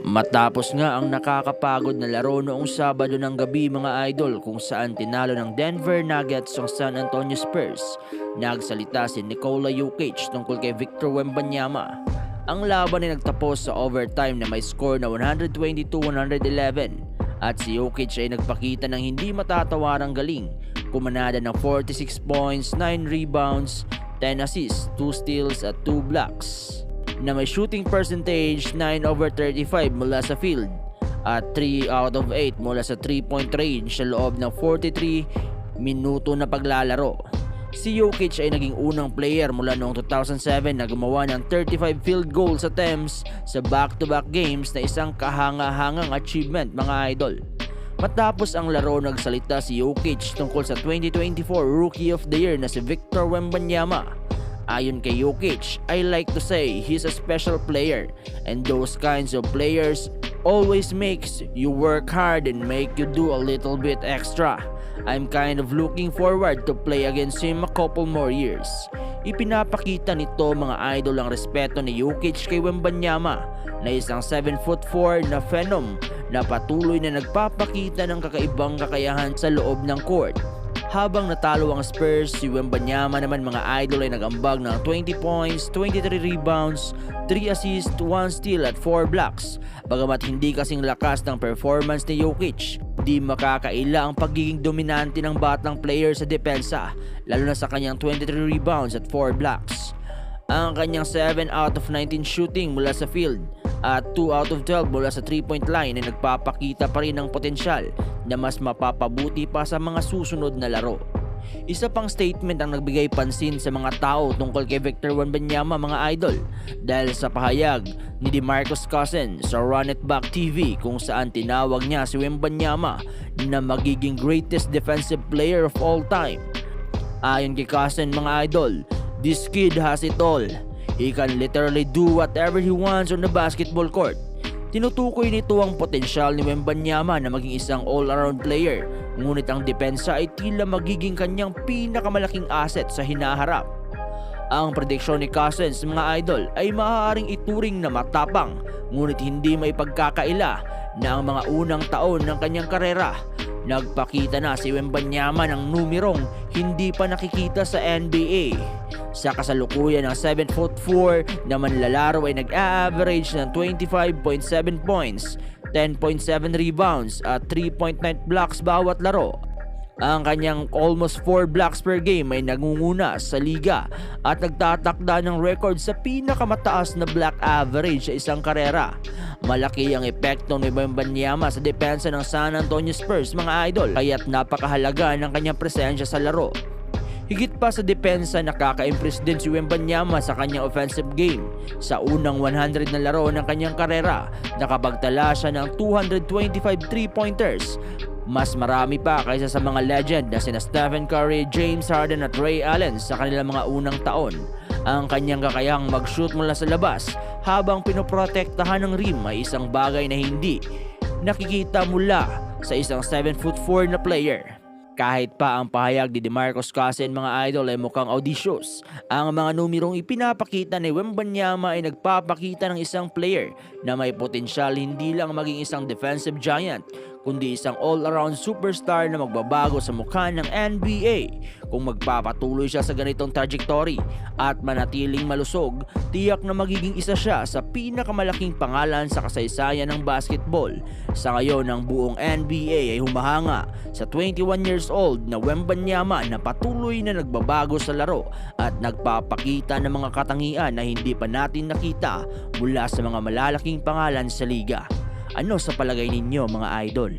Matapos nga ang nakakapagod na laro noong Sabado ng gabi mga idol kung saan tinalo ng Denver Nuggets ang San Antonio Spurs, nagsalita si Nikola Jokic tungkol kay Victor Wembanyama. Ang laban ay nagtapos sa overtime na may score na 122-111 at si Jokic ay nagpakita ng hindi matatawarang galing, kumanada ng 46 points, 9 rebounds, 10 assists, 2 steals at 2 blocks, na may shooting percentage 9/35 mula sa field at 3 out of 8 mula sa 3-point range sa loob ng 43 minuto na paglalaro. Si Jokic ay naging unang player mula noong 2007 na gumawa ng 35 field goals attempts sa back-to-back games na isang kahanga-hangang achievement mga idol. Matapos ang laro, nagsalita si Jokic tungkol sa 2024 Rookie of the Year na si Victor Wembanyama. Ayon kay Jokic, I like to say he's a special player and those kinds of players always makes you work hard and make you do a little bit extra. I'm kind of looking forward to play against him a couple more years. Ipinapakita nito mga idol ang respeto ni Jokic kay Wembanyama na isang 7'4" na phenom na patuloy na nagpapakita ng kakaibang kakayahan sa loob ng court. Habang natalo ang Spurs, si Wembanyama naman mga idol ay nagambag ng 20 points, 23 rebounds, 3 assists, 1 steal at 4 blocks. Bagamat hindi kasing lakas ng performance ni Jokic, di makakaila ang pagiging dominante ng batang player sa depensa, lalo na sa kanyang 23 rebounds at 4 blocks. Ang kanyang 7 out of 19 shooting mula sa field at 2 out of 12 mula sa 3-point line ay nagpapakita pa rin ng potensyal na mas mapapabuti pa sa mga susunod na laro. Isa pang statement ang nagbigay pansin sa mga tao tungkol kay Victor Wembanyama mga idol dahil sa pahayag ni DeMarcus Cousins sa Run It Back TV kung saan tinawag niya si Wembanyama na magiging greatest defensive player of all time. Ayon kay Cousins mga idol, this kid has it all. He can literally do whatever he wants on the basketball court. Tinutukoy nito ang potensyal ni Wembanyama na maging isang all-around player, ngunit ang depensa ay tila magiging kanyang pinakamalaking asset sa hinaharap. Ang prediksyon ni Cousins mga idol ay maaaring ituring na matapang, ngunit hindi may pagkakaila na ang mga unang taon ng kanyang karera, nagpakita na si Wembanyama ng numerong hindi pa nakikita sa NBA. Sa kasalukuyan ng 7'4" na manlalaro ay nag-a-average ng 25.7 points, 10.7 rebounds at 3.9 blocks bawat laro. Ang kanyang almost 4 blocks per game ay nangunguna sa liga at nagtatakda ng record sa pinakamataas na block average sa isang karera. Malaki ang epekto ni Wembanyama sa depensa ng San Antonio Spurs mga idol, kaya't napakahalaga ng kanyang presensya sa laro. Higit pa sa depensa, nakaka-impress din si Wembanyama sa kanyang offensive game. Sa unang 100 na laro ng kanyang karera, nakapagtala siya ng 225 3-pointers. Mas marami pa kaysa sa mga legend na sina Stephen Curry, James Harden at Ray Allen sa kanilang mga unang taon. Ang kanyang kakayahang mag-shoot mula sa labas habang pinoprotektahan ng rim ay isang bagay na hindi nakikita mula sa isang 7'4" na player. Kahit pa ang pahayag ni DeMarcus Cousins mga idol ay mukhang audacious, ang mga numerong ipinapakita ni Wembanyama ay nagpapakita ng isang player na may potensyal hindi lang maging isang defensive giant, kundi isang all-around superstar na magbabago sa mukha ng NBA. Kung magpapatuloy siya sa ganitong trajectory at manatiling malusog, tiyak na magiging isa siya sa pinakamalaking pangalan sa kasaysayan ng basketball. Sa ngayon, ang buong NBA ay humahanga sa 21 years old na Wembanyama na patuloy na nagbabago sa laro at nagpapakita ng mga katangian na hindi pa natin nakita mula sa mga malalaking pangalan sa liga. Ano sa palagay ninyo mga idol?